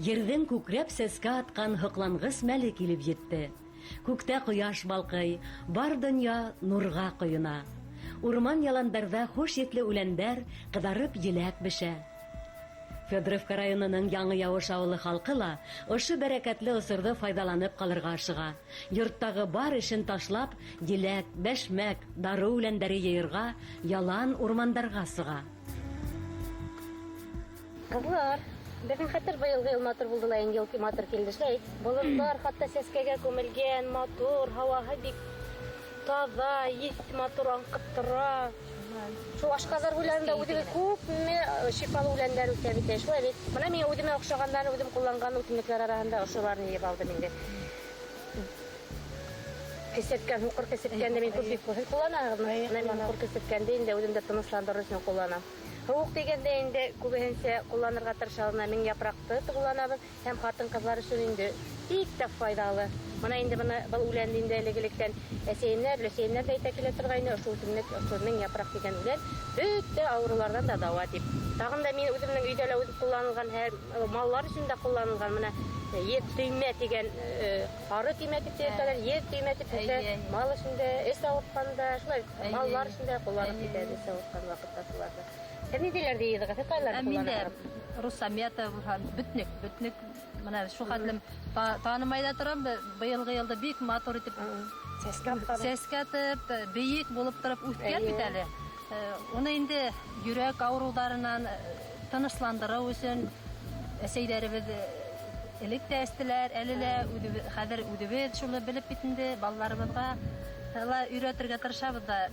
Ерҙең күкрәп сәскә атҡан һоҡланғыс мәле килеп етте. Күктә ҡояш балҡый, бар донъя нурға ҡойона. Урман яландарҙа хуш етле үләндәр ҡыҙарып еләк бешә. Федоровка районының Яңы Яуыш ауылы халҡы ла ошо бәрәкәтле осорҙо файҙаланып ҡалырға ашыға. Йорттағы бар эшен ташлап, еләк, бәшмәк, дары үләндәре йыйырға, ялан урмандарға сыға. Ҡыҙлар, беҙҙең хәтер быйылғы йыл матур булды ла, инде йыл матур килде шулай. Болоттар хатта сәскәгә күмелгән, матур, һауаһы бик таҙа, еҫ матур аңҡып тора. Шул ашҡаҙар буйларында үҙегеҙ күпме шифалы үләндәр үҫә бит, шулай бит. Бына мин үҙемә оҡшағандан үҙем ҡулланған үҫемлектәр араһында ошоларны йыйып алдым инде. Кесерткән, һуҡыр кесерткәнде мин күп ҡулланаһығыҙмы? Мин һуҡыр кесерткәнде инде үҙемде тынысландырыр өсөн ҡулланам. Һыуыҡ дигәндә инде күбеһенсә ҡулланырға тырышабыҙ, мең япраҡты ҡулланабыҙ, һәм ҡатын-ҡыҙҙар өсөн инде бик тә файҙалы. Бына инде был үләнде инде элек-электән әсәйенәр дә әйтә килә торғайны, ошо үҫемлек, ошо мең япраҡ дигән үлән бөтә ауырыуҙарҙан да дауа тип. Тағын да мин үҙемнең өйҙә лә үҙем ҡулланылған, һәм маллар өсөн дә ҡулланылған. Менә ет төймә тигән, ары төймә тип әйтәләр, ет төймә тип әйтә. Мал өсөн дә, эс ауыртҡанда, шулай маллар өсөн дә ҡулланып китә, эс ауыртҡан ваҡытта шуларҙы. Һеҙ ниҙәләрҙе йыйҙығыҙ? Һеҙ ҡайларҙы ҡулланығыҙ? Русамета булһан, бөтнөк. Менә шул хәтлем танымай да торам, быйылғы йылды бик матур итеп сәскә атып, бейек булып тороп үҫкән бит әле. Уны инде йөрәк ауырыуҙарынан тынысландырыу өсөн әсәйҙәребеҙ элек тә әстеләр, әле лә хәҙер үҙебеҙ шуны белеп бит инде балаларыбыҙға өйрәтергә тырышабыҙ да.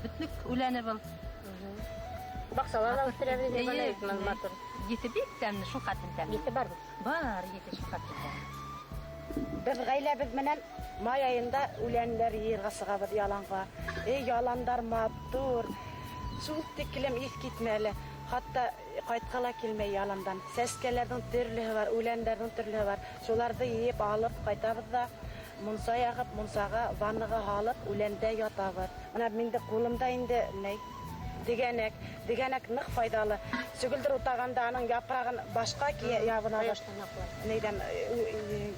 Бөтнөк үләне был. Баҡсалар да үҫтерәбеҙ инде, матур. Еҫе бик тәмле, шул хәтлем тәмле. Еҫе бармы? Бар, еҫе шул хәтлем тәмле. Беҙ ғаиләбеҙ менән май айында үләндәр йыйырға сығабыҙ яланға. Яландар матур, шул тиклем иҫ китмәле. Хатта ҡайтҡыла килмәй яландан. Сәскәләрҙең төрлөһө бар, үләндәрҙең төрлөһө бар. Шуларҙы йыйып алып ҡайтабыҙ да мунса яғып, мунсаға, ваннаға һалып, үләндә ятабыҙ. Менә миндә ҡулымда инде дегәнәк ныҡ файҙалы. Сөгөлдөр утағанда аның япрағын башҡа ябына нейҙән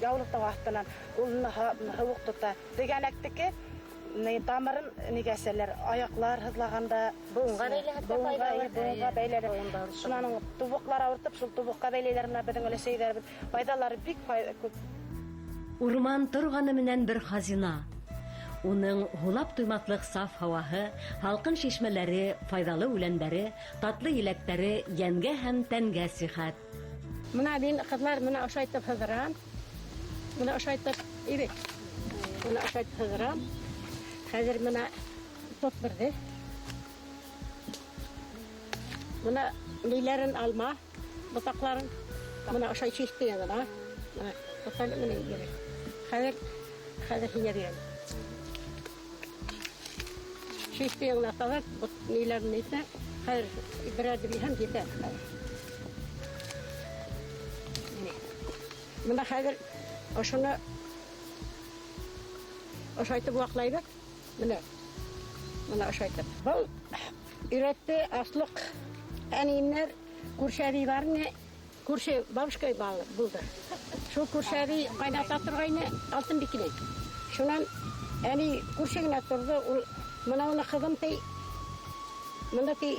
яулыҡтың аҫтынан ул һыуыҡ тота. Дегәнәктеке тамырын нигәсәләр, аяҡлар һыҙлағанда быуынға бәйләләр. Шунаның тубыҡлар ауыртып, шул тубыҡҡа бәйләйҙәр. Менә беҙҙең өләсәйҙәребеҙ файҙалары бик күп. Урман торғаны менән бер хазина. Уның һулап туймаҫлык саф һауаһы, һалҡын шишмәләре, файҙалы үләндәре, татлы еләктәре йәнгә һәм тәнгә сихәт. Менә мин ҡыҙлар, менә ошайтып һыҙырам. Менә ошайтып, ире. Менә ошайтып һыҙырам. Хәҙер менә тот берҙе. Менә нейләрен алма, ботаҡларын. Менә ошай шиште яҙына. Менә ботаҡларын менә ире. Хәҙер һиңә бирәм. Шиште яңына салып, нейләрен нейсә, хәҙер берәрҙе биһәм етә. Менә хәҙер ошоно ошайтып ваҡлайбыҙ. Менә ошайтып. Был өйрәтте аслыҡ әнейемнәр, күршәбей бар ине, күрше бабушка булды. Шул күршәбей ҡайната торғайны Алтынбикенән. Шунан әней күрше генә торҙо, ул мына уны ҡыҙым ти, мында ти,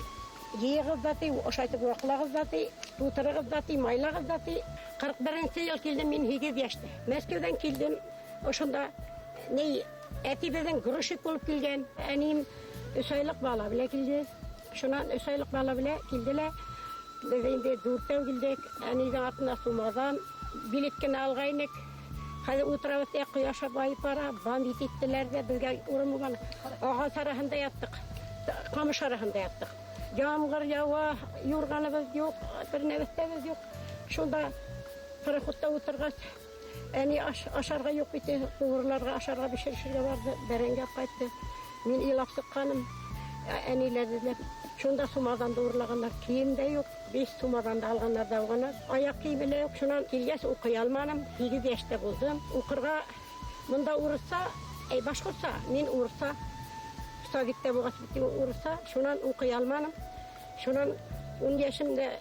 йыйығыҙ да ти, ошайтып ваҡлағыҙ да ти, тутырығыҙ да ти, майлағыҙ да ти. 41-нче йыл килдем мин 8 йәштә. Мәскәүҙән килдем, ошонда әтибеҙҙең грузчик булып килгән. Әнейем 3 айлыҡ бала белә килде. Шунан 3 айлыҡ бала белә килде лә, беҙ инде 4-тән килдек. Әнейҙең артына сумаҙан билет кенә алғайныҡ. Хәҙер утрабыҙ, ҡояш байып бара, бандит иттеләр ҙә, беҙгә урын булманы. Ағас араһында яттыҡ, ҡамыш араһында яттыҡ. Yağmur yağwa, yorganımız yok, bir nefesimiz yok. Şunda paraxutda oturğaz. Yani aşarga yok bitti, uğurlarga aşarga pişirişirge vardı, berenge qaytdı. Men ilap sıqqanım, eniler dediler. Şunda sumadan da uğurlaganlar, kiyim de yok. 5 sumadan da alganlar da alganlar. Ayak kiyimi de yok. Şundan kilges okuy almanım. 8 yaşta buldum. Uqırga bunda uğursa, başkursa, men uğursa, Sovet'te bu gazetede uğursa, şundan okuy almanım. Şundan 10 yaşımda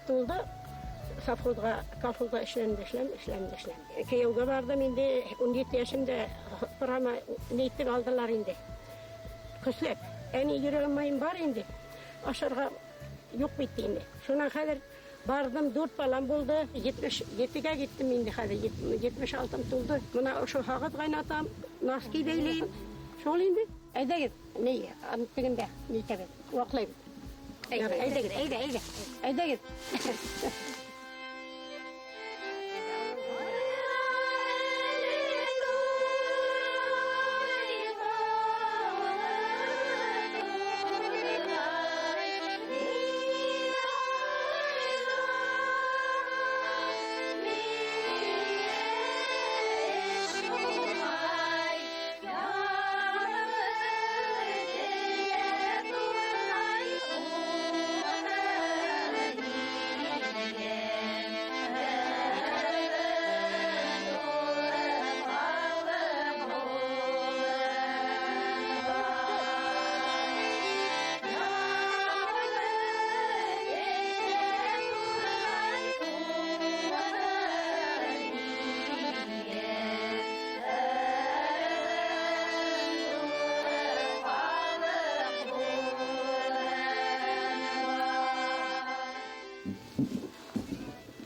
doldu. Safhozga, kolxozga işlemdi. Keyevge bardım indi, 17 yaşımda burama neytlik aldılar indi. Kıslep, eni yürüyemeyin var indi. Aşarga yok bitti indi. Şuna kadar bardım, 4 balam buldu. 77'ge gittim indi hadi. 76'm tuldu. Buna şu hağıt kaynatam, naski beyleyim. Şol indi. Eyde git. Neyi? Anıttığında. Neyi tabi. Oklayayım. Eyde git. Eyde git.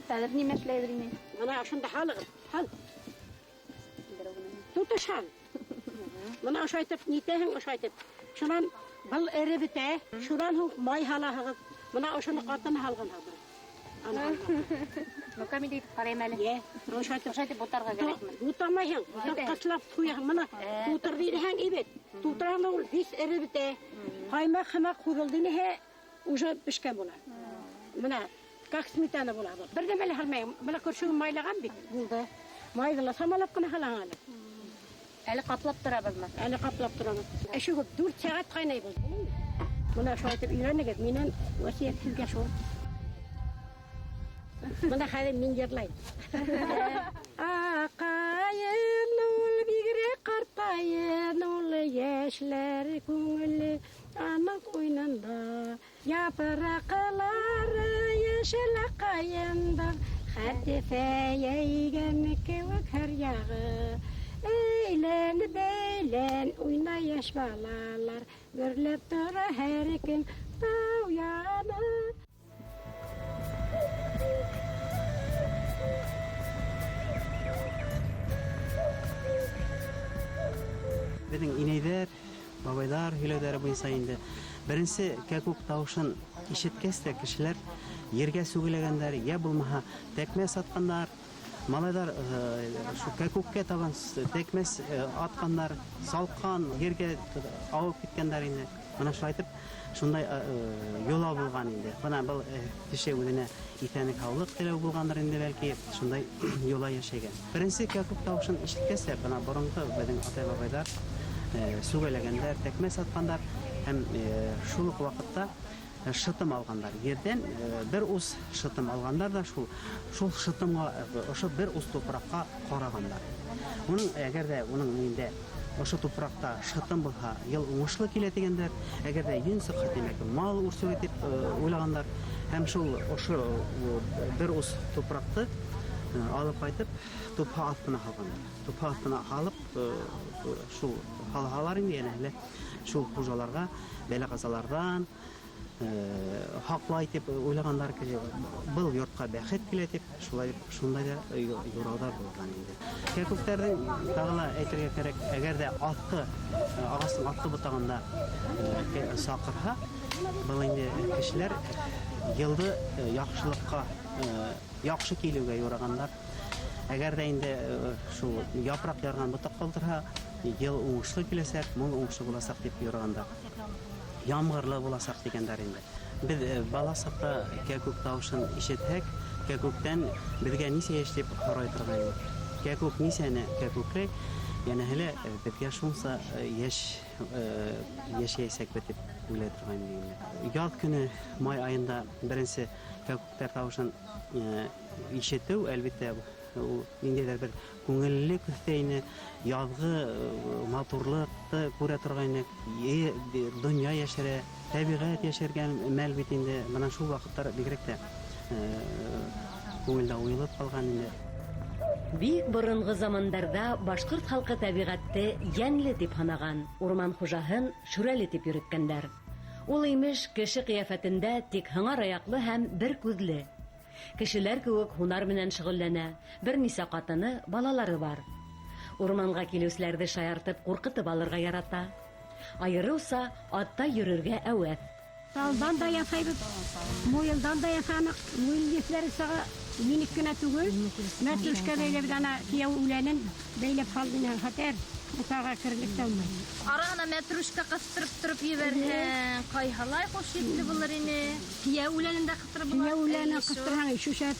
Sen ne mesleği Bana şunda halı, hal. Tutuş hal. Bana aşağıtıp nitehin aşağıtıp. Şunan bal erebite, şuran hu may hala hağıt. Bana aşağını katını halgın hağıt. Mukami deyip karaymalı. Ye, aşağıtıp. Aşağıda botarga gerek mi? Butamayın, kaçlap tuyağın bana. Tutur verihen evet. Tuturan ol, biz erebite. Haymak hamak kuruldığını he, uca pişken bular. Bana. Как сметана була. Бер демеле халмай, бала көршүгүн майлаган бит. Булды. Майгыла самалап кына халаңан. Әле каплап турабызмы? Әле каплап турабыз. Эши көп 4 саат кайнайбыз. Мына ошо айтып үйрөнөгөт. Менен васият сизге шул. Мына хәзер мин жырлайм. Акайын ул бигрәк картайын ул яшьләр күңеле аның уйнында. Yaprakları yeşil akayında Hadife yeygen kevak her yağı Eğlen beylen oyna yaş balalar Görülüp dura her gün dağ yanı Bizim ineyler, babaylar, hüleleri bu insayında Birinci kakuk tavuşun işitkesте kişiler yerge sögülegenler ya bulmaha tekmes atkanlar malaylar şu kakukka taban tekmes atkanlar salkan yerge alıp gitkenler indi bana şu aytıp şunday yola bulgan indi bana bu tişe ödüne itenik havlık tele bulganlar indi belki şunday yola yaşayan birinci kakuk tavuşun işitkesте bana burunғы bizim atay babaylar sögülegenler tekmes atkanlar hem şuluk vakitte şıtım alganlar yerden bir us şıtım alganlar da şul şıtımga oşo bir us toprakka qaraganlar. Onun eğer de onun neyinde oşo toprakta şıtım bulsa yıl uğuşlu keletigenler eğer de yünsü demek mal ursu etip oylaganlar hem şul oşo bir us topraktı alıp aytıp topa altına alganlar. Topa altına alıp şu halhaların diyene şu hocalarga bela kazalardan haklı aytıp oylaganlar ki бұл yurtқа бәхет келетіп шундай да юраулар болған енді. Кәкүктердің тағыла әйтергә керек, әгәр дә атты ағастың атты бұтағында сақырға бұл енді кешеләр елды яхшылыққа яхшы килүгә юрагандар. Әгәр дә инде шу япрак ярган бұтақ калдырһа ел уңышлы киләсәк, мул уңышлы буласак дип юрагандар. ямгырлы буласак дигәннәр инде. Без бала сакта кәкүк тавышын ишетһәк, кәкүктән безгә нисә яшь дип карай торган. Кәкүк нисәне кәкүкрәк, яна һәле безгә шунса яшәйсәк бит дип уйлый торган инде. Яз көне май айында беренче кәкүктәр тавышын ишетү, әлбәттә, ул ниндидер бер күңелле күстәйне, язгы матурлыкты күрә торган, дөнья яшәрә, табигать яшәргән мәл бит инде. Менә шул вакытлар бигрәк тә күңелдә уелып калган инде. Бик борынгы замандарда башкорт халкы табигатьте янле дип һанаган, урман хуҗаһын шүрәле дип йөрткәннәр. Ул имеш кеше кыяфәтендә тик һыңар аяклы һәм бер күзле. Кешеләр кеүек һунар менән шөгыльләнә, бернисә катыны, балалары бар. Урманга килүселәрне шаяртып, куркытып алырга ярата. Айрылса, атта йөрергә әүәт. Талдан да ясайбыз, муйылдан да ясанык, муйыл ефләре саға миник кенә түгел, мәтрүшкә бәйләп дана кияү үләнен бәйләп халдына хәтәр, бутага кирлек тә алмай. Арана мәтрүшкә кыстырып торып ебәрһәң, кайһалай хош ителде булыр ине. Кияү үләнен дә кыстырып Кияү үләне кыстырһаң, шушат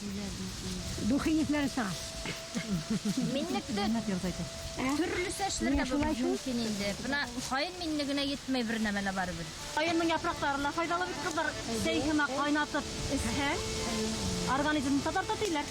духи ефләре саға. Миннекте төрле сәшләргә мөмкин инде. Бuna кайын миннегенә йетмәй бер нәмәлә барыбер. Кайынның яфраклары ла файдалы бит кызлар. Сәйгемә кайнатып эсһәң, организмны татартатыйлар.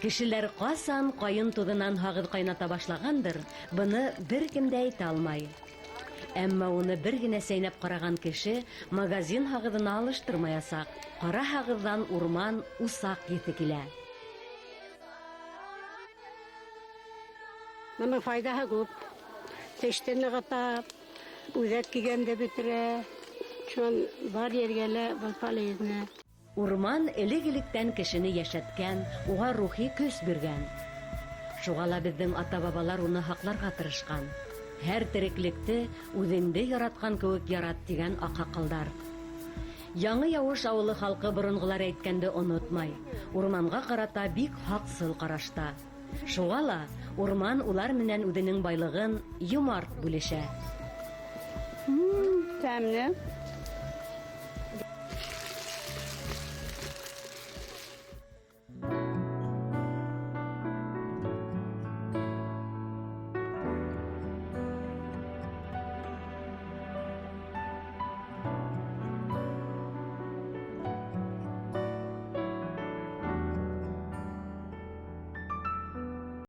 Кешеләр касан кайын тудынан хагыд кайната башлагандыр, буны беркем дә әйтә алмай. Әмма уны бер генә сәйнәп караган кеше магазин хагыдына алыштырмаясак, кара хагыддан урман усак ете килә. Моның файдаһы күп. Тештәне гата, үзәк кигәндә бетерә. Шул бар ергәлә был полезно. Урман элек-электән кешене яшәткән, уга рухи көч биргән. Шуга ла безнең ата-бабалар уны хакларга тырышкан. Һәр тереклекте үзендә яраткан кебек ярат дигән акылдар. Яңы Явыш авылы халкы борынгылар әйткәнде онытмай. Урманга карата бик хаксыл карашта. Шуга ла урман улар менән үзенең байлыгын юмарт бүлешә. Тәмле.